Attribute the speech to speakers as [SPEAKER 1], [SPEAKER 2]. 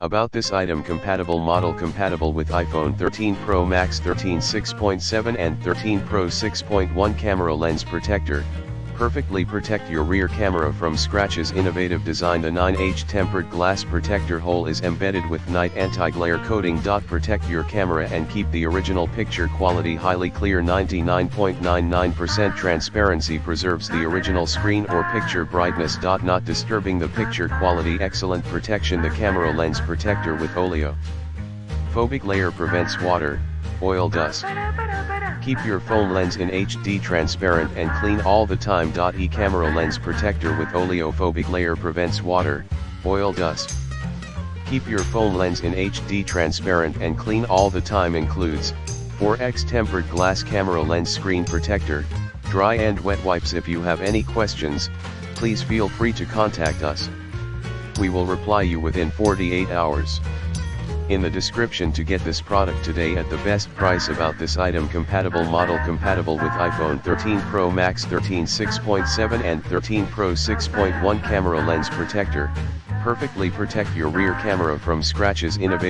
[SPEAKER 1] About this item: compatible model, compatible with iPhone 13 Pro Max 13 6.7 and 13 Pro 6.1. Camera lens protector. Perfectly protect your rear camera from scratches. Innovative design. The 9H tempered glass protector hole is embedded with night anti-glare coating. Protect your camera and keep the original picture quality. Highly clear 99.99% transparency. Preserves the original screen or picture brightness. Not disturbing the picture quality. Excellent protection. The camera lens protector with oleophobic layer prevents water, oil, dust. Keep your phone lens in HD, transparent and clean all the time. Camera lens protector with oleophobic layer prevents water, oil, dust. Keep your phone lens in HD, transparent and clean all the time. Includes 4x tempered glass camera lens screen protector, dry and wet wipes. If you have any questions, please feel free to contact us. We will reply you within 48 hours. In the description to get this product today at the best price. About this item: compatible model, compatible with iPhone 13 Pro Max 13 6.7 and 13 Pro 6.1. Camera lens protector. Perfectly protect your rear camera from scratches. Innovative